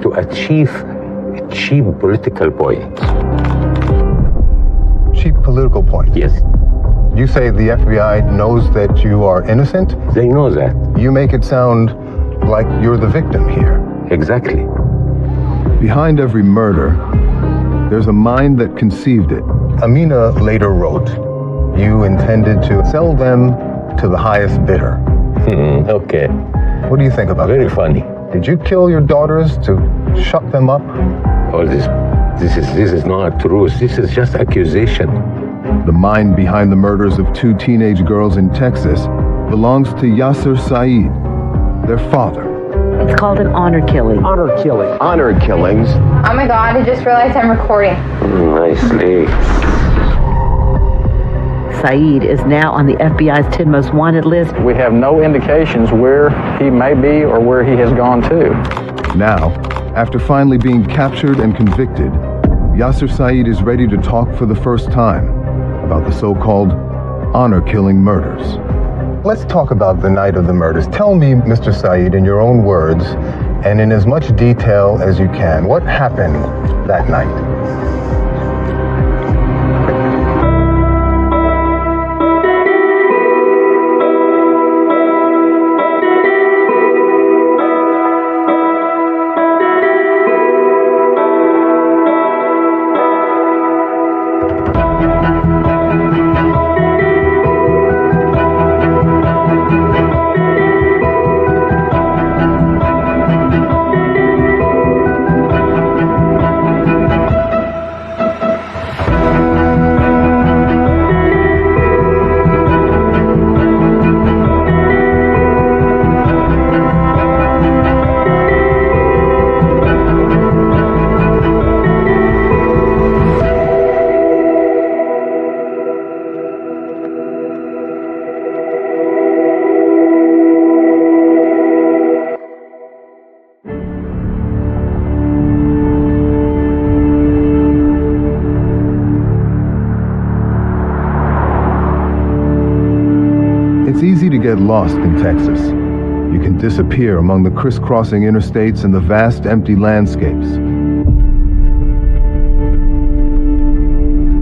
to achieve cheap political points. Cheap political points? Yes. You say the FBI knows that you are innocent? They know that. You make it sound like you're the victim here. Exactly. Behind every murder, there's a mind that conceived it. Amina later wrote, you intended to sell them to the highest bidder. Okay. What do you think about Very that? funny. Did you kill your daughters to shut them up? Oh, this is not truth. This is just accusation. The mind behind the murders of 2 teenage girls in Texas belongs to Yaser Said, their father. It's called an honor killing. Honor killing. Honor killings. Oh my God, I just realized I'm recording. Nicely. Said is now on the FBI's 10 most wanted list. We have no indications where he may be or where he has gone to. Now, after finally being captured and convicted, Yaser Said is ready to talk for the first time about the so-called honor-killing murders. Let's talk about the night of the murders. Tell me, Mr. Said, in your own words, and in as much detail as you can, what happened that night? It's easy to get lost in Texas. You can disappear among the crisscrossing interstates and the vast empty landscapes.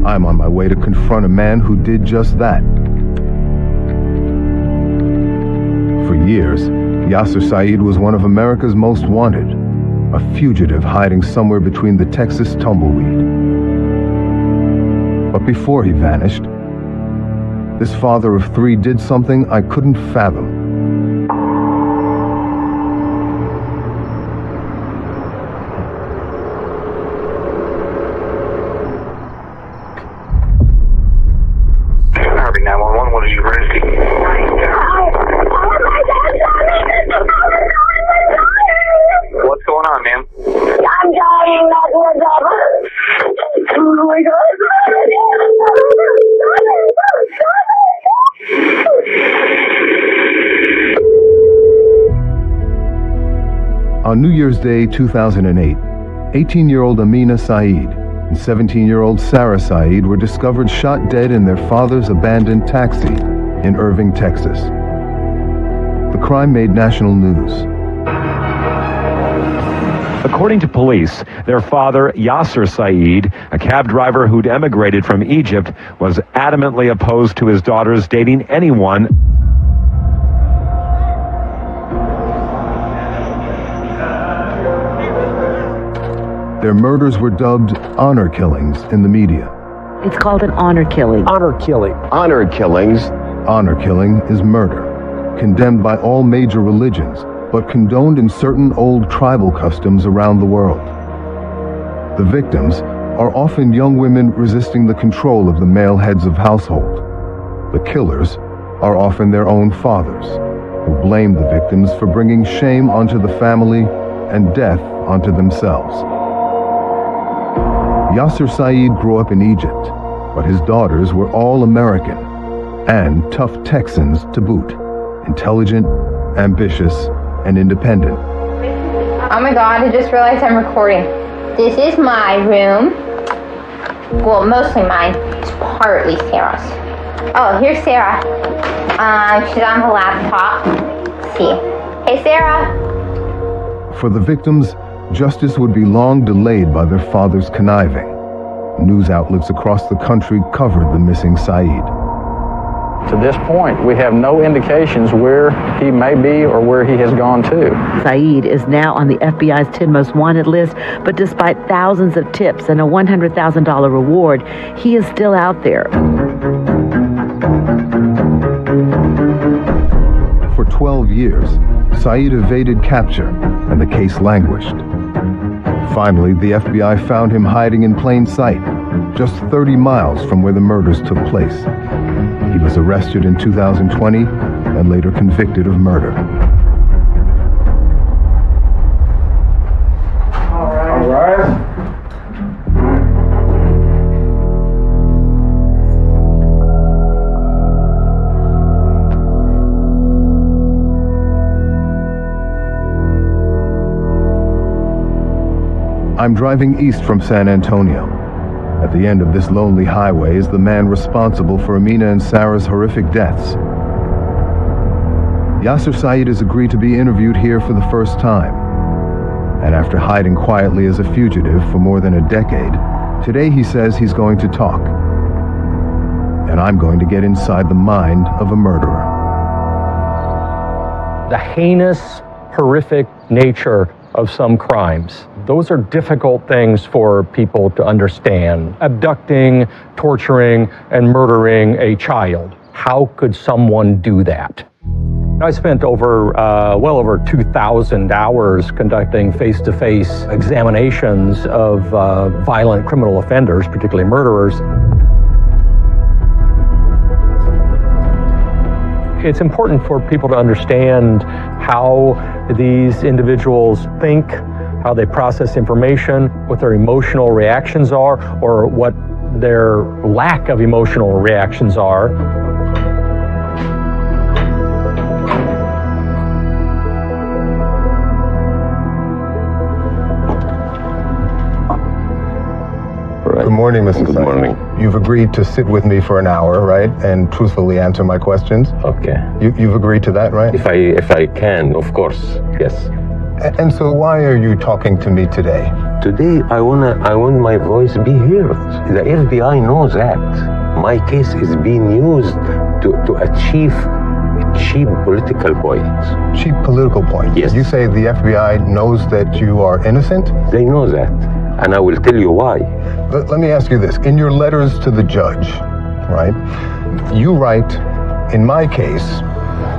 I'm on my way to confront a man who did just that. For years, Yaser Said was one of America's most wanted, a fugitive hiding somewhere between the Texas tumbleweed. But before he vanished, this father of 3 did something I couldn't fathom. Harvey 911, what is your emergency? What's going on, ma'am? I'm dying, not more job. Oh my God. On New Year's Day 2008, 18-year-old Amina Said and 17-year-old Sarah Said were discovered shot dead in their father's abandoned taxi in Irving, Texas. The crime made national news. According to police, their father, Yaser Said, a cab driver who'd emigrated from Egypt, was adamantly opposed to his daughters dating anyone. Their murders were dubbed honor killings in the media. It's called an honor killing. Honor killing. Honor killings. Honor killing is murder, condemned by all major religions, but condoned in certain old tribal customs around the world. The victims are often young women resisting the control of the male heads of household. The killers are often their own fathers, who blame the victims for bringing shame onto the family and death onto themselves. Yaser Said grew up in Egypt, but his daughters were all American and tough Texans to boot, intelligent, ambitious, and independent. Oh my God, I just realized I'm recording. This is my room. Well, mostly mine. It's partly Sarah's. Oh, here's Sarah. She's on the laptop. Let's see. Hey, Sarah. For the victims, justice would be long delayed by their father's conniving. News outlets across the country covered the missing Said. To this point, we have no indications where he may be or where he has gone to. Said is now on the FBI's 10 most wanted list, but despite thousands of tips and a $100,000 reward, he is still out there. For 12 years, Said evaded capture, and the case languished. Finally, the FBI found him hiding in plain sight, just 30 miles from where the murders took place. He was arrested in 2020 and later convicted of murder. All right. I'm driving east from San Antonio. At the end of this lonely highway is the man responsible for Amina and Sarah's horrific deaths. Yaser Said has agreed to be interviewed here for the first time. And after hiding quietly as a fugitive for more than a decade, today he says he's going to talk. And I'm going to get inside the mind of a murderer. The heinous, horrific nature of some crimes. Those are difficult things for people to understand. Abducting, torturing, and murdering a child. How could someone do that? I spent well over 2,000 hours conducting face-to-face examinations of violent criminal offenders, particularly murderers. It's important for people to understand how these individuals think, how they process information, what their emotional reactions are, or what their lack of emotional reactions are. Good morning, Mr. Said. Good morning. You've agreed to sit with me for an hour, right? And truthfully answer my questions. Okay. You've agreed to that, right? If I can, of course, yes. And so why are you talking to me today? Today, I want my voice be heard. The FBI knows that. My case is being used to achieve cheap political points. Cheap political points? Yes. You say the FBI knows that you are innocent? They know that, and I will tell you why. Let me ask you this. In your letters to the judge, right, you write, in my case,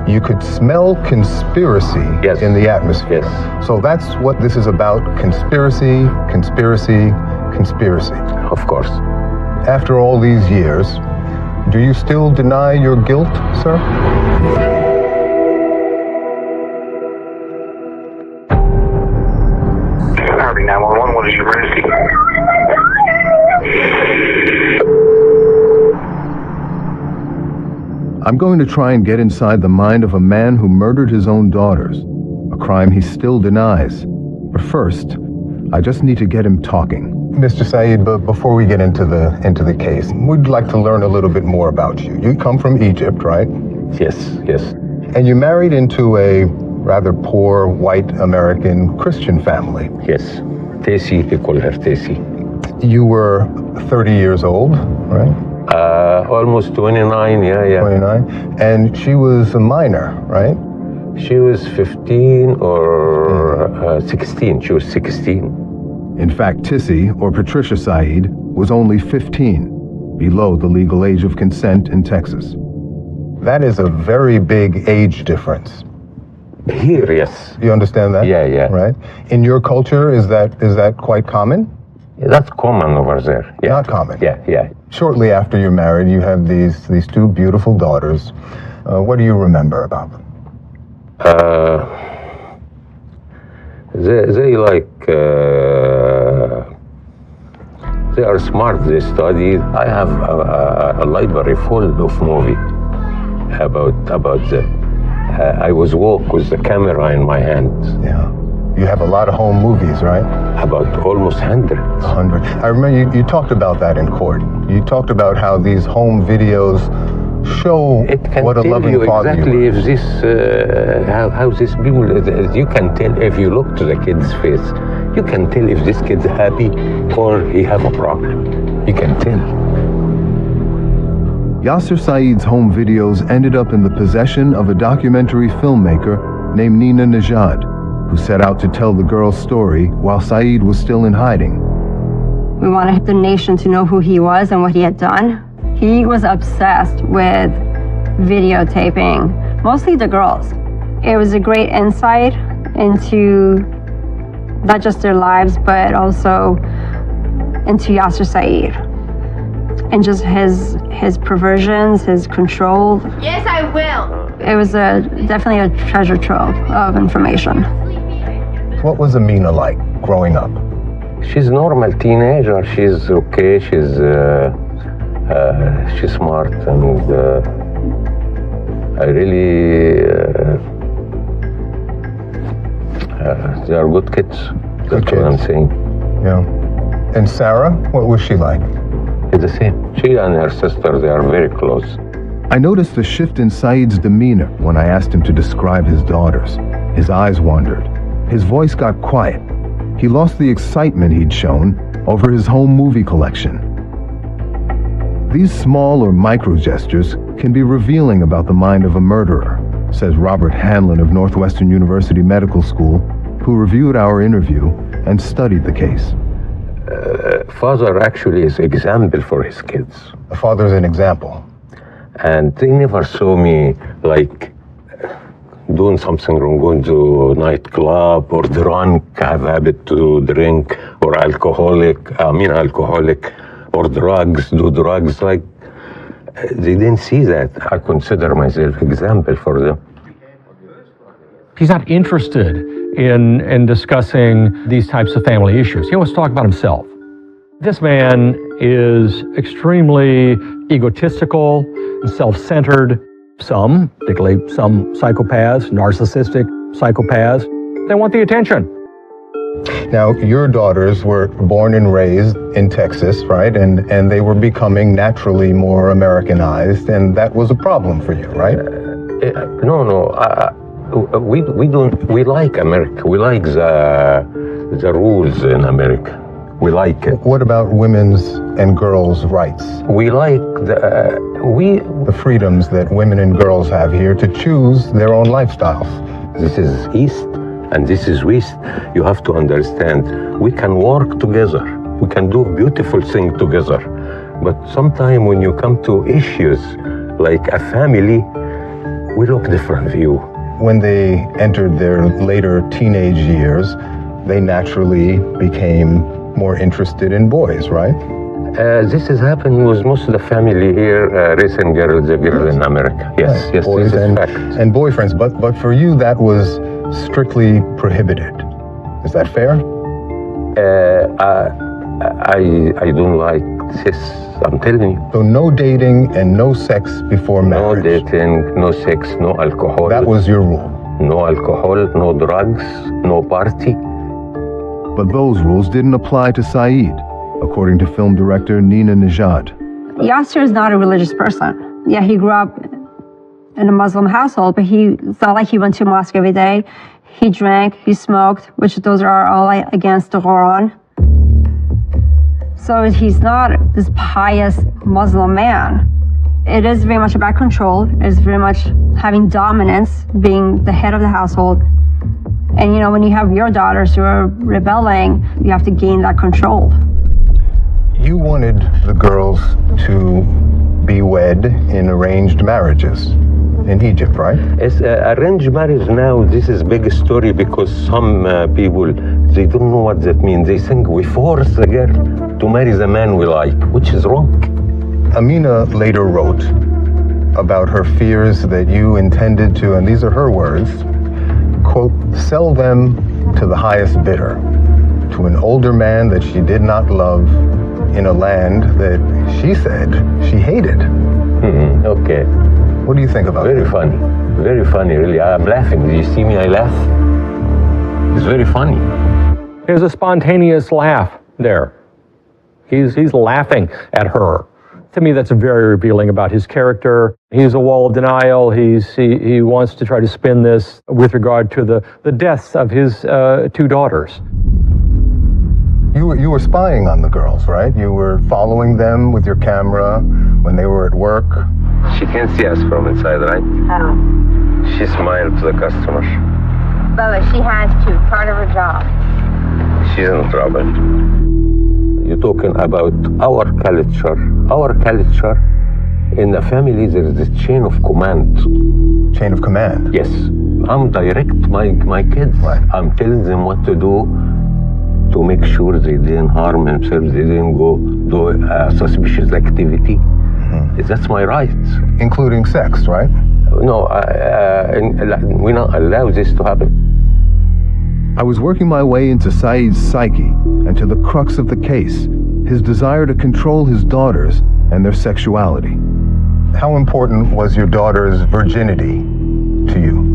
you could smell conspiracy in the atmosphere. Yes. So that's what this is about, conspiracy, conspiracy, conspiracy. Of course. After all these years, do you still deny your guilt, sir? Harvey 911, what is your emergency? I'm going to try and get inside the mind of a man who murdered his own daughters, a crime he still denies. But first, I just need to get him talking. Mr. Said, but before we get into the case, we'd like to learn a little bit more about you. You come from Egypt, right? Yes, yes. And you married into a rather poor white American Christian family. Yes. Tessie, they call her Tessie. You were 30 years old, right? Almost 29, yeah. 29. And she was a minor, right? She was 15 or 16. She was 16. In fact, Tissie, or Patricia Said, was only 15, below the legal age of consent in Texas. That is a very big age difference. Here, yes. You understand that? Yeah. Right? In your culture, is that quite common? Yeah, that's common over there. Yeah. Not common? Yeah. Shortly after you're married, you have these two beautiful daughters. What do you remember about them? They they are smart, they study. I have a library full of movies about them. I was walk with the camera in my hand. Yeah. You have a lot of home movies, right? About almost 100. 100. I remember you talked about that in court. You talked about how these home videos show what a loving father exactly you were. If this, how this people, you can tell if you look to the kid's face, You can tell if this kid's happy or he have a problem. You can tell. Yaser Said's home videos ended up in the possession of a documentary filmmaker named Nina Najad, who set out to tell the girl's story while Said was still in hiding. We wanted the nation to know who he was and what he had done. He was obsessed with videotaping, mostly the girls. It was a great insight into not just their lives, but also into Yaser Said and just his perversions, his control. Yes, I will. It was definitely a treasure trove of information. What was Amina like growing up? She's a normal teenager. She's okay. She's smart, and I really they are good kids. That's what I'm saying. Yeah. And Sarah, what was she like? It's the same. She and her sister, they are very close. I noticed a shift in Said's demeanor when I asked him to describe his daughters. His eyes wandered. His voice got quiet. He lost the excitement he'd shown over his home movie collection. These small or micro gestures can be revealing about the mind of a murderer, says Robert Hanlon of Northwestern University Medical School, who reviewed our interview and studied the case. Father actually is example for his kids. The father's an example. And they never saw me like doing something wrong, going to nightclub or drunk, have habit to drink, or alcoholic or drugs, do drugs. Like, they didn't see that. I consider myself example for them. He's not interested in discussing these types of family issues. He wants to talk about himself. This man is extremely egotistical and self-centered. Some, particularly some psychopaths, narcissistic psychopaths, they want the attention. Now, your daughters were born and raised in Texas, right? And they were becoming naturally more Americanized, and that was a problem for you, right? We like America. We like the rules in America. We like it. What about women's and girls' rights? We like the freedoms that women and girls have here to choose their own lifestyles. This is East and this is West. You have to understand, we can work together. We can do beautiful things together. But sometimes when you come to issues like a family, we look different view. When they entered their later teenage years, they naturally became more interested in boys, right? This has happened with most of the family here, raising girls in America. Yes, right. Yes, boys this is fact. And boyfriends, but for you that was strictly prohibited. Is that fair? I don't like this, I'm telling you. So no dating and no sex before marriage? No dating, no sex, no alcohol. That was your rule? No alcohol, no drugs, no party. But those rules didn't apply to Said, according to film director Nina Najad. Yaser is not a religious person. Yeah, he grew up in a Muslim household, but it's not like he went to mosque every day. He drank, he smoked, which those are all against the Quran. So he's not this pious Muslim man. It is very much about control. It is very much having dominance, being the head of the household. And, when you have your daughters who are rebelling, you have to gain that control. You wanted the girls to be wed in arranged marriages in Egypt, right? It's arranged marriage now. This is big story because some people, they don't know what that means. They think we force the girl to marry the man we like, which is wrong. Amina later wrote about her fears that you intended to, and these are her words, quote, sell them to the highest bidder, to an older man that she did not love in a land that she said she hated. Okay. What do you think about Very that? funny. Very funny, really. I'm laughing. Do you see me? I laugh. It's very funny. There's a spontaneous laugh there. He's laughing at her. To me, that's very revealing about his character. He's a wall of denial. He wants to try to spin this with regard to the deaths of his two daughters. You were spying on the girls, right? You were following them with your camera when they were at work. She can see us from inside, right? Oh. She smiled to the customers. Bubba, she has to. Part of her job. She's in trouble. You're talking about our culture. Our culture, in the family, there is this chain of command. Chain of command? Yes. I'm direct my kids. Right. I'm telling them what to do to make sure they didn't harm themselves, they didn't go do suspicious activity. Mm-hmm. That's my right. Including sex, right? No, we don't allow this to happen. I was working my way into Said's psyche and to the crux of the case, his desire to control his daughters and their sexuality. How important was your daughter's virginity to you?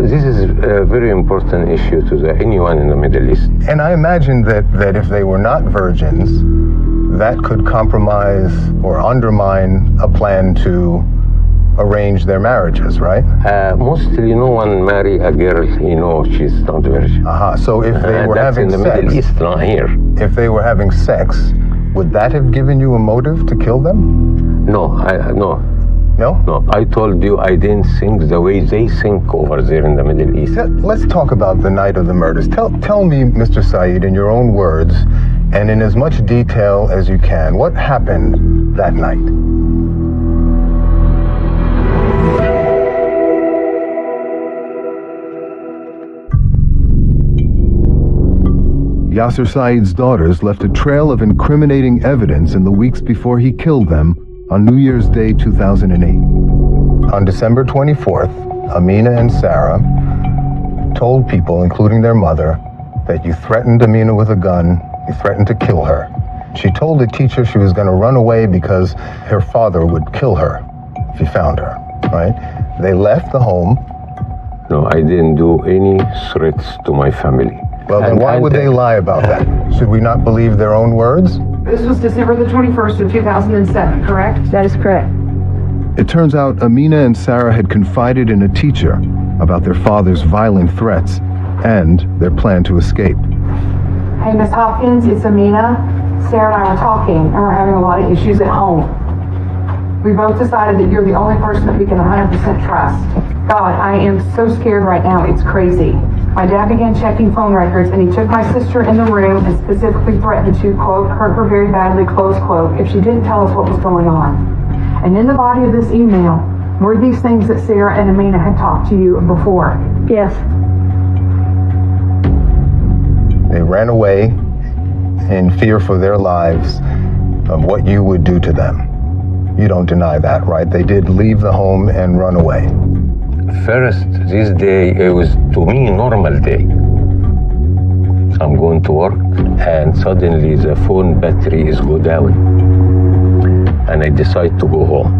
This is a very important issue to anyone in the Middle East. And I imagine that if they were not virgins, that could compromise or undermine a plan to arrange their marriages, right? Mostly no one marry a girl, she's not virgin. So if they were that's having in the sex, Middle East, not here. If they were having sex, would that have given you a motive to kill them? No. No, I told you I didn't think the way they think over there in the Middle East. Let's talk about the night of the murders. Tell me, Mr. Said, in your own words, and in as much detail as you can, what happened that night? Yaser Said's daughters left a trail of incriminating evidence in the weeks before he killed them on New Year's Day 2008. On December 24th, Amina and Sarah told people, including their mother, that you threatened Amina with a gun, you threatened to kill her. She told the teacher she was going to run away because her father would kill her if he found her, right? They left the home. No, I didn't do any threats to my family. Well, then why would they lie about that? Should we not believe their own words? This was December the 21st of 2007, correct? That is correct. It turns out Amina and Sarah had confided in a teacher about their father's violent threats and their plan to escape. Hey, Miss Hopkins, it's Amina. Sarah and I were talking, and we're having a lot of issues at home. We both decided that you're the only person that we can 100% trust. God, I am so scared right now, it's crazy. My dad began checking phone records, and he took my sister in the room and specifically threatened to, quote, hurt her very badly, close quote, if she didn't tell us what was going on. And in the body of this email were these things that Sarah and Amina had talked to you before. Yes. They ran away in fear for their lives of what you would do to them. You don't deny that, right? They did leave the home and run away. First, this day, it was to me a normal day. I'm going to work and suddenly the phone battery is go down. And I decide to go home.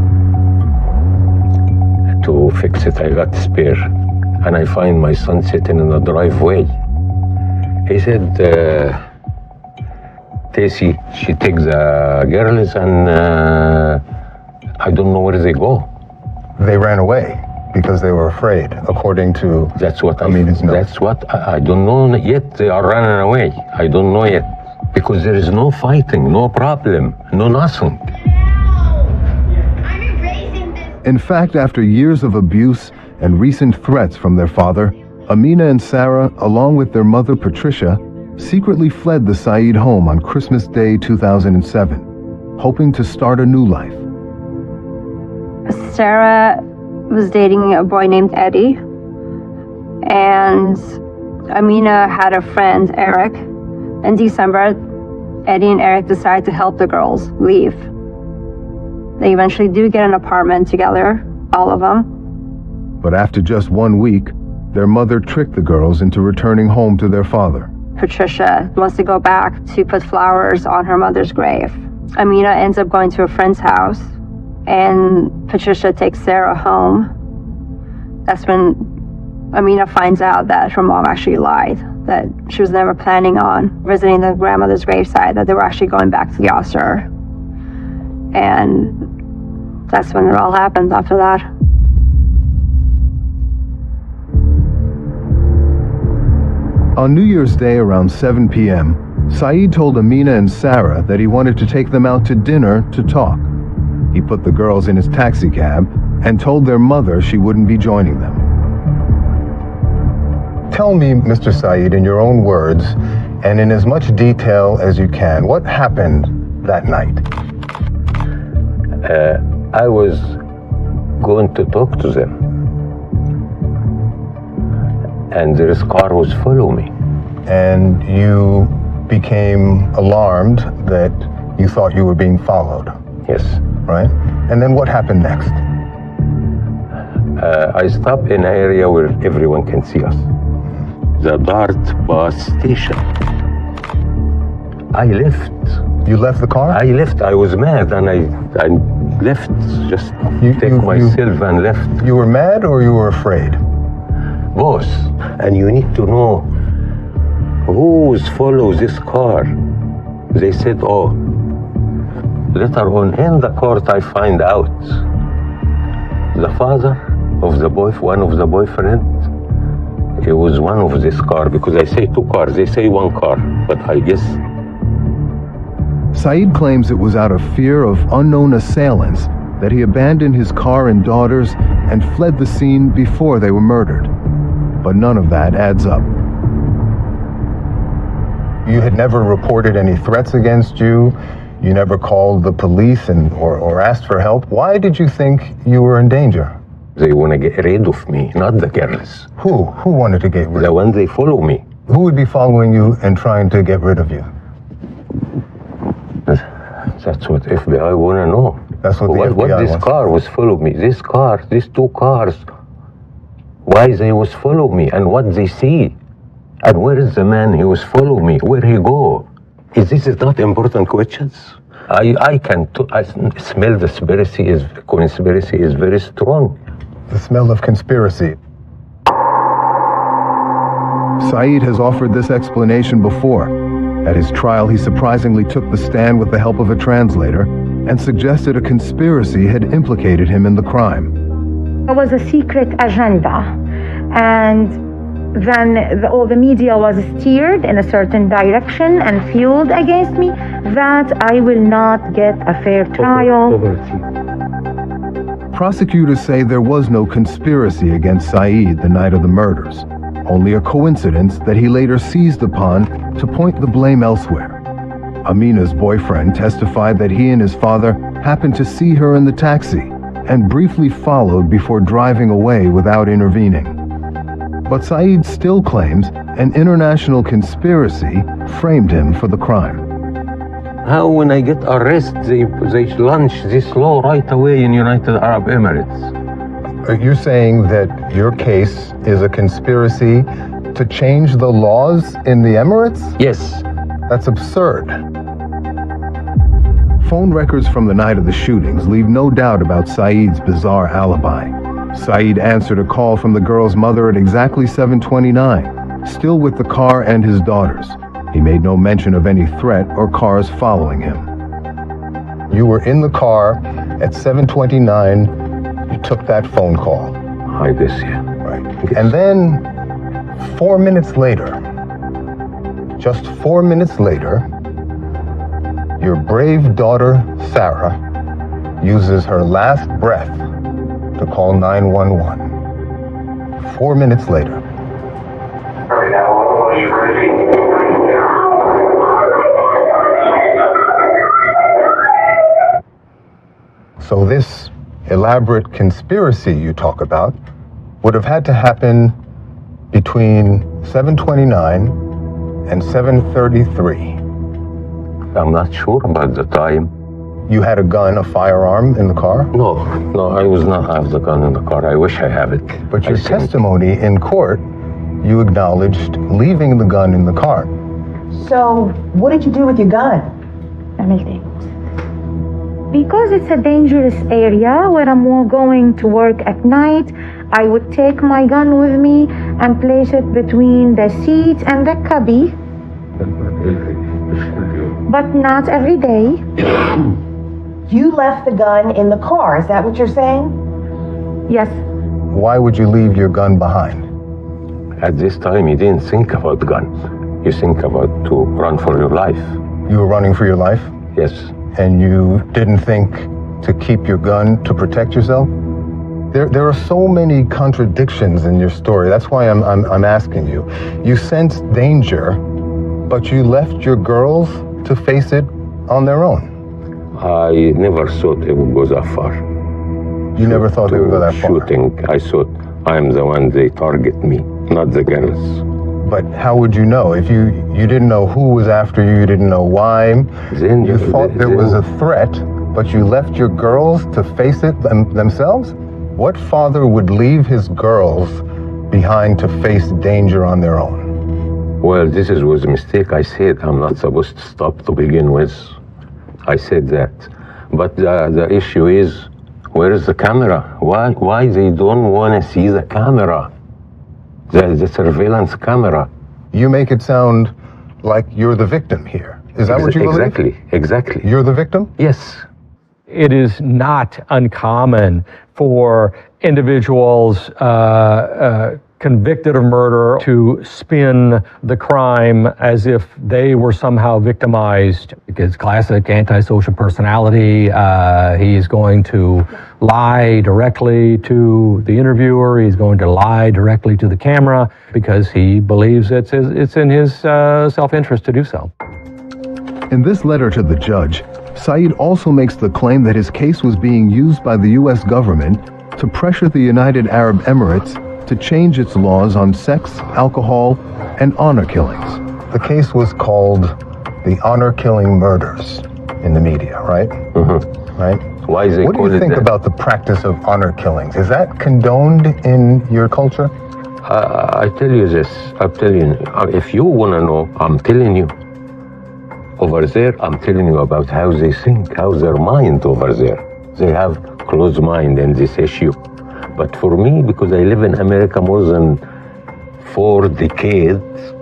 To fix it, I got spare. And I find my son sitting in the driveway. He said, Tessy, she takes the girls and I don't know where they go. They ran away because they were afraid, according to that's what Amina's note. That's what I don't know yet. They are running away. I don't know yet because there is no fighting, no problem, no nothing. In fact, after years of abuse and recent threats from their father, Amina and Sarah, along with their mother Patricia, secretly fled the Said home on Christmas Day 2007, hoping to start a new life. Sarah was dating a boy named Eddie, and Amina had a friend, Eric. In December, Eddie and Eric decided to help the girls leave. They eventually do get an apartment together, all of them. But after just 1 week, their mother tricked the girls into returning home to their father. Patricia wants to go back to put flowers on her mother's grave. Amina ends up going to a friend's house, and Patricia takes Sarah home. That's when Amina finds out that her mom actually lied, that she was never planning on visiting the grandmother's gravesite, that they were actually going back to Yaser. And that's when it all happened after that. On New Year's Day around 7 p.m., Said told Amina and Sarah that he wanted to take them out to dinner to talk. He put the girls in his taxi cab and told their mother she wouldn't be joining them. Tell me, Mr. Said, in your own words, and in as much detail as you can, what happened that night? I was going to talk to them, and their car was following me. And you became alarmed that you thought you were being followed. Yes. Right? And then what happened next? I stopped in an area where everyone can see us. The Dart bus station. I left. You left the car? I left. I was mad, and I left. Just take myself and left. You were mad or you were afraid? Both. And you need to know who follows this car. They said, oh, later on in the court I find out the father of the one of the boyfriend, he was one of this car, because I say two cars, they say one car, but I guess. Said claims it was out of fear of unknown assailants that he abandoned his car and daughters and fled the scene before they were murdered. But none of that adds up. You had never reported any threats against you. You never called the police or asked for help. Why did you think you were in danger? They want to get rid of me, not the girls. Who? Who wanted to get rid of you? The ones they follow me. Who would be following you and trying to get rid of you? That's what FBI want to know. That's what the FBI what this wants. car was following me. This car, these two cars, why they was follow me and what they see. And where is the man he was following me? Where he go? This is not important questions. I smell the conspiracy is very strong. The smell of conspiracy. Said has offered this explanation before. At his trial, he surprisingly took the stand with the help of a translator and suggested a conspiracy had implicated him in the crime. There was a secret agenda, and then all the media was steered in a certain direction and fueled against me, that I will not get a fair trial. Prosecutors say there was no conspiracy against Said the night of the murders, only a coincidence that he later seized upon to point the blame elsewhere. Amina's boyfriend testified that he and his father happened to see her in the taxi and briefly followed before driving away without intervening. But Said still claims an international conspiracy framed him for the crime. How when I get arrested, they launch this law right away in United Arab Emirates. You're saying that your case is a conspiracy to change the laws in the Emirates? Yes. That's absurd. Phone records from the night of the shootings leave no doubt about Said's bizarre alibi. Said answered a call from the girl's mother at exactly 7:29, still with the car and his daughters. He made no mention of any threat or cars following him. You were in the car at 7:29. You took that phone call. I guess, yeah. Right. And then 4 minutes later, just 4 minutes later, your brave daughter, Sarah, uses her last breath to call 911. 4 minutes later. So this elaborate conspiracy you talk about would have had to happen between 7:29 and 7:33. I'm not sure about the time. You had a gun, a firearm in the car? No, I was not have the gun in the car. I wish I have it. But your testimony in court, you acknowledged leaving the gun in the car. So, what did you do with your gun? Because it's a dangerous area where I'm going to work at night, I would take my gun with me and place it between the seat and the cubby. But not every day. You left the gun in the car, is that what you're saying? Yes. Why would you leave your gun behind? At this time, you didn't think about gun. You think about to run for your life. You were running for your life? Yes. And you didn't think to keep your gun to protect yourself? There are so many contradictions in your story. That's why I'm asking you. You sensed danger, but you left your girls to face it on their own. I never thought it would go that far. You never thought they would go that far? Shooting, I thought I'm the one they target me, not the girls. But how would you know? If you didn't know who was after you, you didn't know why, then you thought there was a threat, but you left your girls to face it themselves? What father would leave his girls behind to face danger on their own? Well, this was a mistake. I said I'm not supposed to stop to begin with. I said that. But the issue is, where is the camera? Why they don't want to see the camera? The surveillance camera. You make it sound like you're the victim here. Is that what you believe? Exactly. You're the victim? Yes. It is not uncommon for individuals convicted of murder to spin the crime as if they were somehow victimized. It's classic antisocial personality. He's going to lie directly to the interviewer. He's going to lie directly to the camera because he believes it's in his self-interest to do so. In this letter to the judge, Said also makes the claim that his case was being used by the U.S. government to pressure the United Arab Emirates to change its laws on sex, alcohol, and honor killings. The case was called the honor killing murders in the media, right? Mm-hmm. Right? Why is it What do you think about the practice of honor killings? Is that condoned in your culture? I tell you this. I'm telling you. If you want to know, I'm telling you. Over there, I'm telling you about how they think, how's their mind over there. They have closed mind in this issue. But for me, because I live in America more than 4 decades,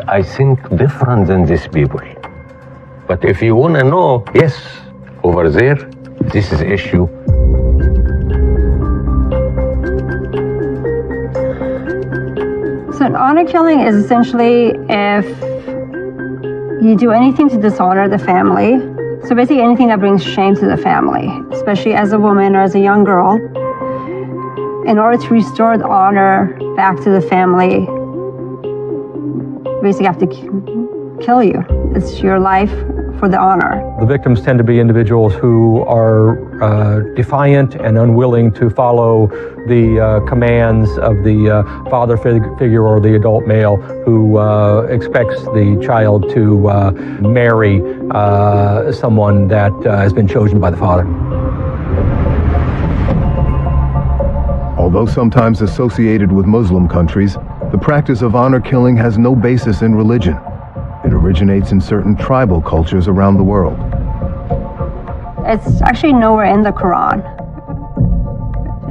I think different than these people. But if you want to know, yes, over there, this is issue. So an honor killing is essentially if you do anything to dishonor the family. So basically anything that brings shame to the family, especially as a woman or as a young girl. In order to restore the honor back to the family, basically have to kill you. It's your life for the honor. The victims tend to be individuals who are defiant and unwilling to follow the commands of the father figure or the adult male who expects the child to marry someone that has been chosen by the father. Although sometimes associated with Muslim countries, the practice of honor killing has no basis in religion. It originates in certain tribal cultures around the world. It's actually nowhere in the Quran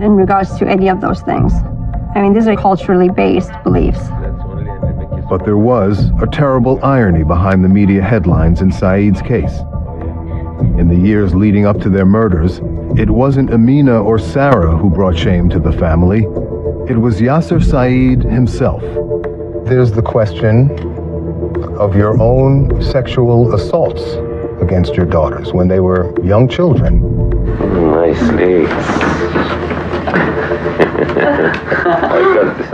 in regards to any of those things. I mean, these are culturally based beliefs. But there was a terrible irony behind the media headlines in Said's case. In the years leading up to their murders, it wasn't Amina or Sarah who brought shame to the family. It was Yaser Said himself. There's the question of your own sexual assaults against your daughters when they were young children. Nice legs. I got this.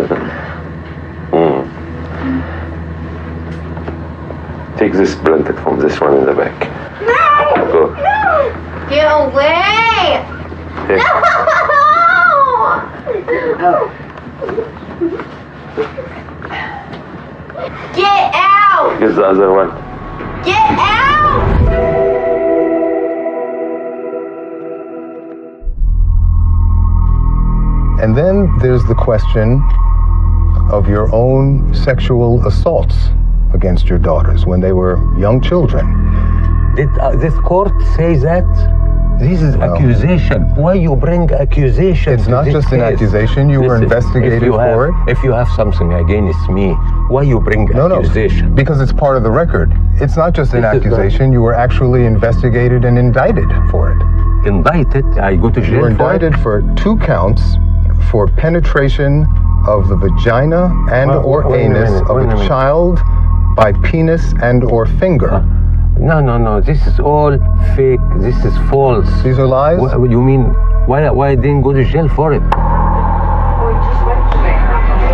Take this blanket from this one in the back. No! Go. No! Get away! Take. No! Get out! Here's the other one. Get out! And then there's the question of your own sexual assaults against your daughters when they were young children. Did this court say that? This is accusation. Why you bring accusations? It's not just an accusation. You were investigated for it. If you have something against me, why you bring accusation? No, because it's part of the record. It's not just an accusation. You were actually investigated and indicted for it. Indicted? I go to jail. You were indicted for 2 counts for penetration of the vagina and or wait a anus minute, of wait a a minute. child by penis and or finger. No. This is all fake. This is false. These are lies? What you mean? Why I didn't go to jail for it?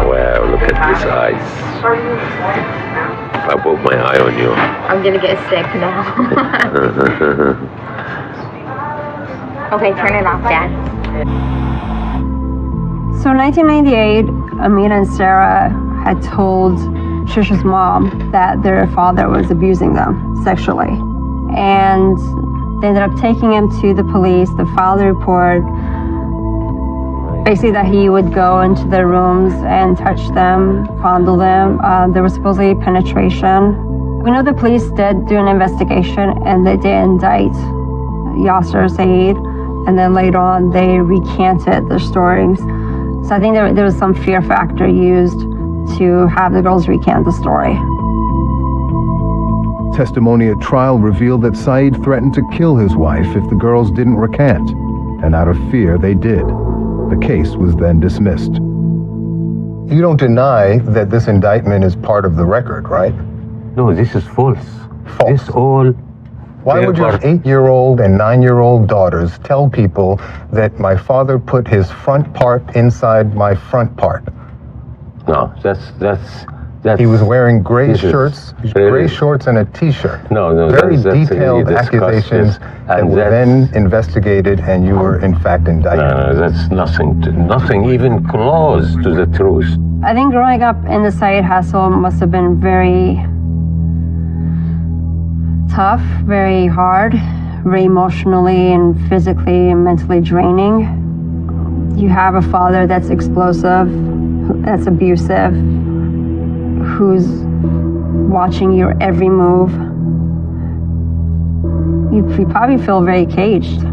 Wow, look at these eyes. If I put my eye on you. I'm gonna get sick now. Okay, turn it off, Dad. So in 1998, Amina and Sarah had told Trisha's mom that their father was abusing them sexually. And they ended up taking him to the police. They filed a report. Basically that he would go into their rooms and touch them, fondle them. There was supposedly penetration. We know the police did do an investigation and they did indict Yaser Said. And then later on, they recanted their stories. So I think there was some fear factor used to have the girls recant the story. Testimony at trial revealed that Said threatened to kill his wife if the girls didn't recant, and out of fear they did. The case was then dismissed. You don't deny that this indictment is part of the record, right? No, this is false. This all. Why would your 8-year-old and 9-year-old daughters tell people that my father put his front part inside my front part? No, that's. He was wearing gray shorts and a T-shirt. No, very that's detailed really accusations that were then investigated, and you were in fact indicted. No, that's nothing even close to the truth. I think growing up in the Said household must have been very tough, very hard, very emotionally and physically and mentally draining. You have a father that's explosive, that's abusive, who's watching your every move. You probably feel very caged.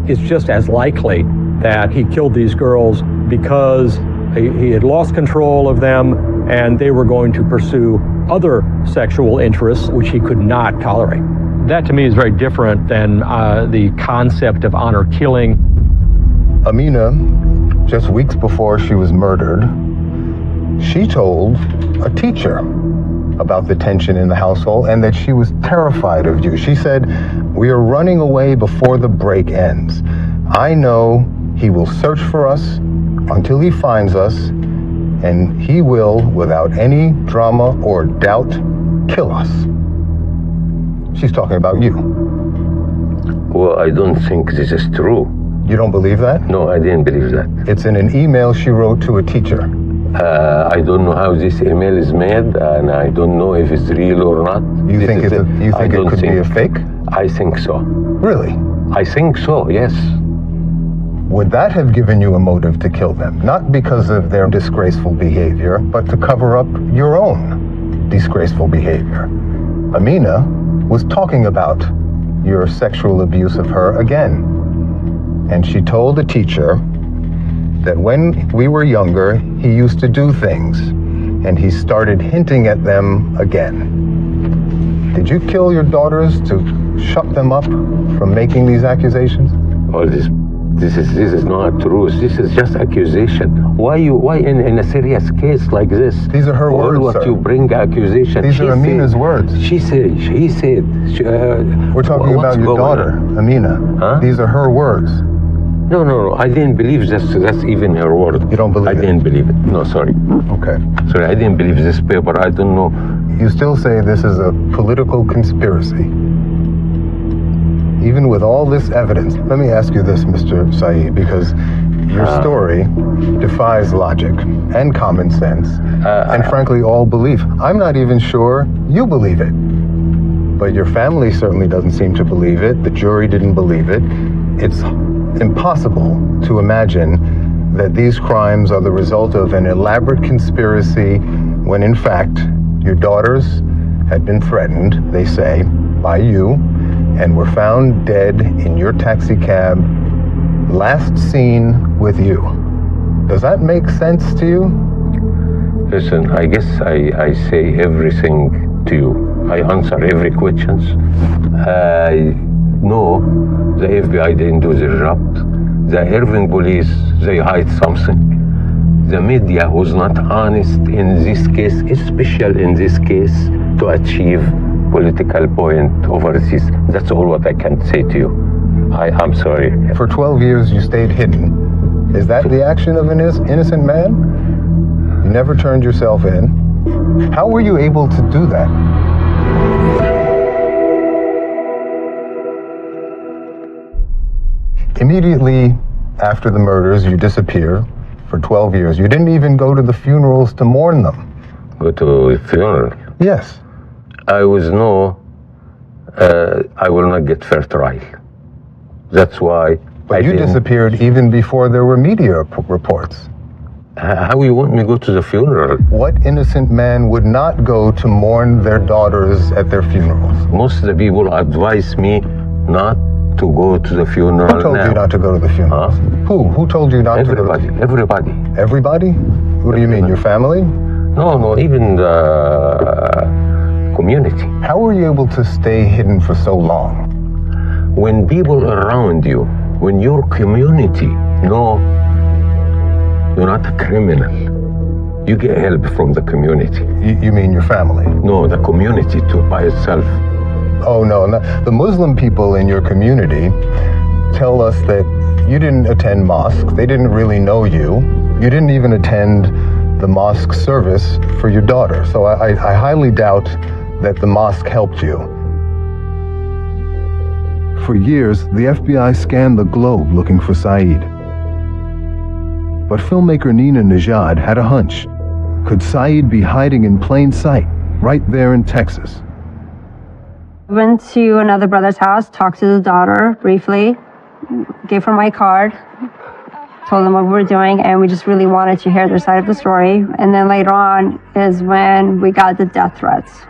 It's just as likely that he killed these girls because he had lost control of them and they were going to pursue other sexual interests which he could not tolerate. That to me is very different than the concept of honor killing. Amina, just weeks before she was murdered, she told a teacher about the tension in the household and that she was terrified of you. She said, "We are running away before the break ends. I know he will search for us until he finds us, and he will, without any drama or doubt, kill us." She's talking about you. Well, I don't think this is true. You don't believe that? No, I didn't believe that. It's in an email she wrote to a teacher. I don't know how this email is made, and I don't know if it's real or not. You think it could be a fake? I think so. Really? I think so, yes. Would that have given you a motive to kill them? Not because of their disgraceful behavior, but to cover up your own disgraceful behavior. Amina was talking about your sexual abuse of her again. And she told the teacher that when we were younger, he used to do things, and he started hinting at them again. Did you kill your daughters to shut them up from making these accusations? All this is not truth. This is just accusation. Why in a serious case like this? These are her words, what sir. you bring accusation. These are Amina's words. She said. He said. We're talking about your daughter, Amina. Huh? These are her words. No. I didn't believe that's even her word. You don't believe it? I didn't believe it. No, sorry. Okay. Sorry, I didn't believe this paper. I don't know. You still say this is a political conspiracy. Even with all this evidence, let me ask you this, Mr. Said, because your story defies logic and common sense, and frankly, all belief. I'm not even sure you believe it. But your family certainly doesn't seem to believe it. The jury didn't believe it. It's impossible to imagine that these crimes are the result of an elaborate conspiracy when in fact your daughters had been threatened, they say, by you, and were found dead in your taxi cab, last seen with you. Does that make sense to you? Listen, I guess I say everything to you. I answer every question. No, the FBI didn't do their job. The Irving police, they hide something. The media was not honest in this case, especially in this case, to achieve political point overseas. That's all what I can say to you. I'm sorry. For 12 years, you stayed hidden. Is that the action of an innocent man? You never turned yourself in. How were you able to do that? Immediately after the murders, you disappear for 12 years. You didn't even go to the funerals to mourn them. Go to a funeral? Yes. I will not get fair trial. That's why. But you disappeared even before there were media reports. How you want me to go to the funeral? What innocent man would not go to mourn their daughters at their funerals? Most of the people advise me not to go to the funeral. Who told you not to go to the funeral? Huh? Who told you not to go to the funeral? Everybody. Everybody? What do you mean, your family? No, even the community. How were you able to stay hidden for so long? When people around you, when your community know you're not a criminal, you get help from the community. You mean your family? No, the community too, by itself. Oh, no. The Muslim people in your community tell us that you didn't attend mosque. They didn't really know you. You didn't even attend the mosque service for your daughter. So I highly doubt that the mosque helped you. For years, the FBI scanned the globe looking for Said. But filmmaker Nina Najad had a hunch. Could Said be hiding in plain sight, right there in Texas? Went to another brother's house, talked to the daughter briefly, gave her my card, told them what we were doing, and we just really wanted to hear their side of the story. And then later on is when we got the death threats.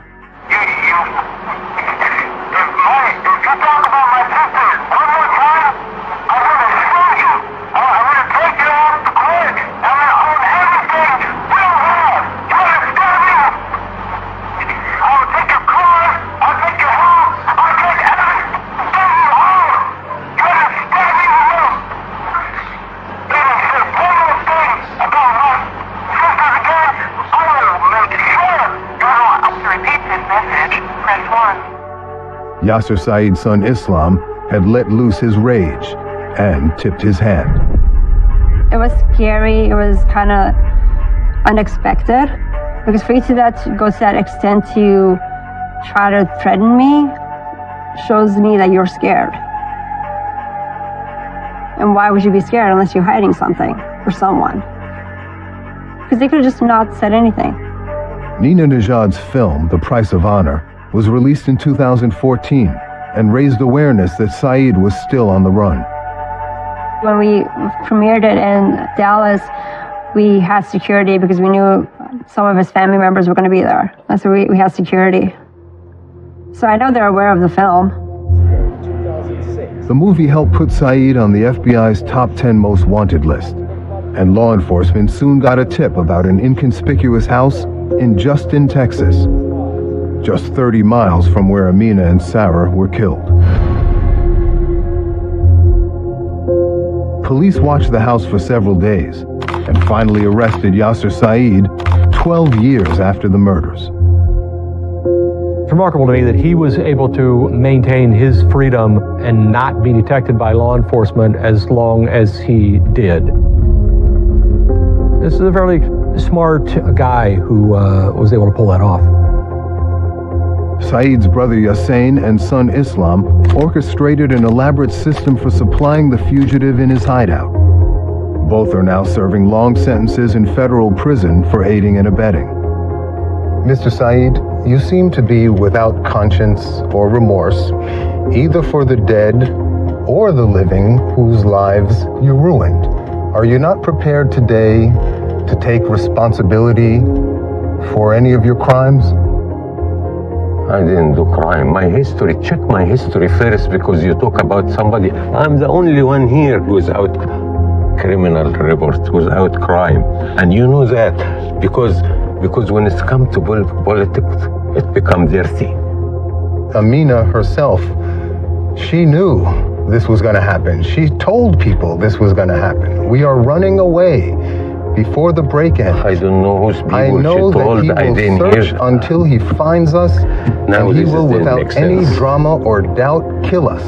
Yaser Said's son Islam had let loose his rage and tipped his hand. It was scary. It was kind of unexpected, because for you to go to that extent to try to threaten me shows me that you're scared. And why would you be scared unless you're hiding something for someone? Because they could have just not said anything. Nina Najad's film, The Price of Honor, was released in 2014 and raised awareness that Said was still on the run. When we premiered it in Dallas, we had security because we knew some of his family members were going to be there. That's why we had security. So I know they're aware of the film. The movie helped put Said on the FBI's top 10 most wanted list, and law enforcement soon got a tip about an inconspicuous house in Justin, Texas, just 30 miles from where Amina and Sarah were killed. Police watched the house for several days and finally arrested Yaser Said 12 years after the murders. It's remarkable to me that he was able to maintain his freedom and not be detected by law enforcement as long as he did. This is a fairly smart guy who was able to pull that off. Said's brother Yasin and son Islam orchestrated an elaborate system for supplying the fugitive in his hideout. Both are now serving long sentences in federal prison for aiding and abetting. Mr. Said, you seem to be without conscience or remorse, either for the dead or the living whose lives you ruined. Are you not prepared today to take responsibility for any of your crimes? I didn't do crime. My history, check my history first, because you talk about somebody. I'm the only one here without criminal record, without crime. And you know that because when it's come to politics, it becomes dirty. Amina herself, she knew this was going to happen. She told people this was going to happen. We are running away before the break-in. I don't know whose people I know she told. that he I will didn't search hear. until he finds us, Now and he this will, didn't without make any sense. drama or doubt, kill us.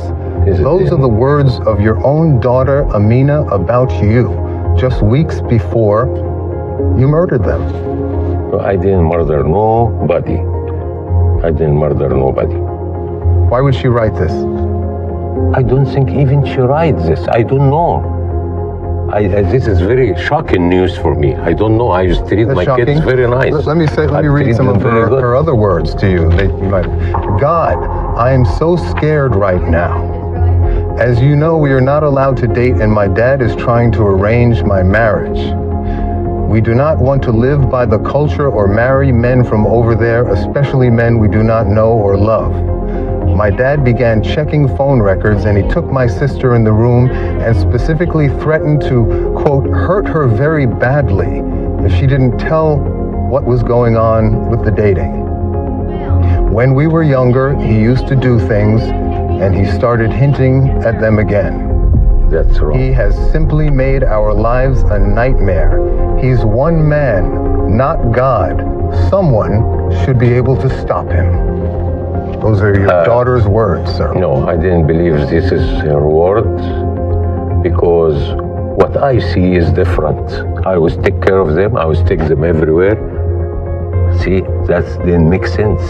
This Those are the words of your own daughter, Amina, about you, just weeks before you murdered them. I didn't murder nobody. I didn't murder nobody. Why would she write this? I don't think even she writes this. I don't know. This is very shocking news for me. I don't know. I used to treat That's my shocking. kids very nice. Let me read some of her other words to you. God, I am so scared right now. As you know, we are not allowed to date, and my dad is trying to arrange my marriage. We do not want to live by the culture or marry men from over there, especially men we do not know or love. My dad began checking phone records, and he took my sister in the room and specifically threatened to, quote, hurt her very badly if she didn't tell what was going on with the dating. When we were younger, he used to do things, and he started hinting at them again. That's wrong. He has simply made our lives a nightmare. He's one man, not God. Someone should be able to stop him. Those are your daughter's words, sir. No, I didn't believe this is her words because what I see is different. I always take care of them. I always take them everywhere. See, that didn't make sense.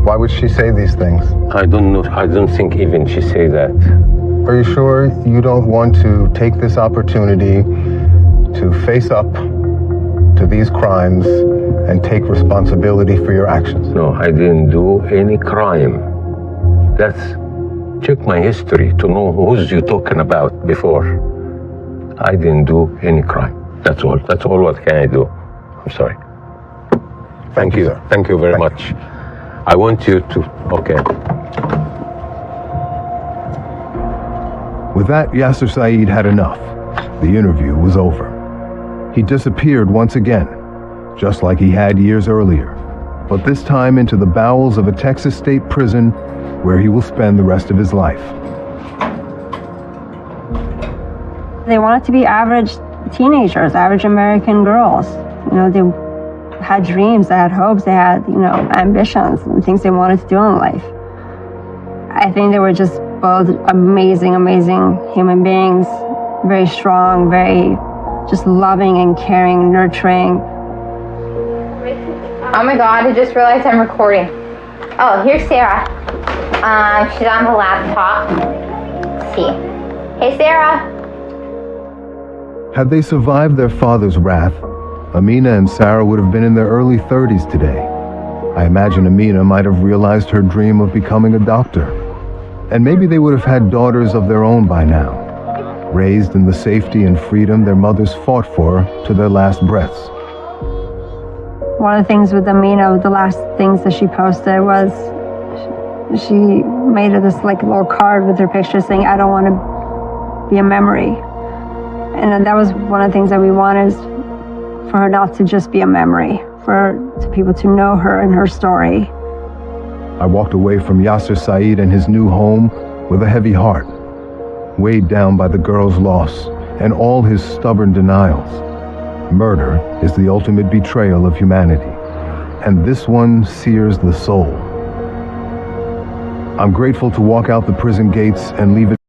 Why would she say these things? I don't know. I don't think even she say that. Are you sure you don't want to take this opportunity to face up to these crimes and take responsibility for your actions? No, I didn't do any crime. Check my history to know who's you talking about before. I didn't do any crime. That's all. That's all. What can I do? I'm sorry. Thank you. Sir. Thank you very much. I want you to. Okay. With that, Yaser Said had enough. The interview was over. He disappeared once again, just like he had years earlier, but this time into the bowels of a Texas state prison where he will spend the rest of his life. They wanted to be average teenagers, average American girls. You know, they had dreams, they had hopes, they had, ambitions and things they wanted to do in life. I think they were just both amazing, amazing human beings, very strong, very just loving and caring, nurturing. Oh my God, I just realized I'm recording. Oh, here's Sarah. She's on the laptop. Let's see. Hey, Sarah. Had they survived their father's wrath, Amina and Sarah would have been in their early 30s today. I imagine Amina might have realized her dream of becoming a doctor. And maybe they would have had daughters of their own by now, raised in the safety and freedom their mothers fought for to their last breaths. One of the things with Amina, the last things that she posted was she made this little card with her picture saying, I don't want to be a memory. And then that was one of the things that we wanted, for her not to just be a memory, for people to know her and her story. I walked away from Yaser Said and his new home with a heavy heart, weighed down by the girl's loss and all his stubborn denials. Murder is the ultimate betrayal of humanity, and this one sears the soul. I'm grateful to walk out the prison gates and leave it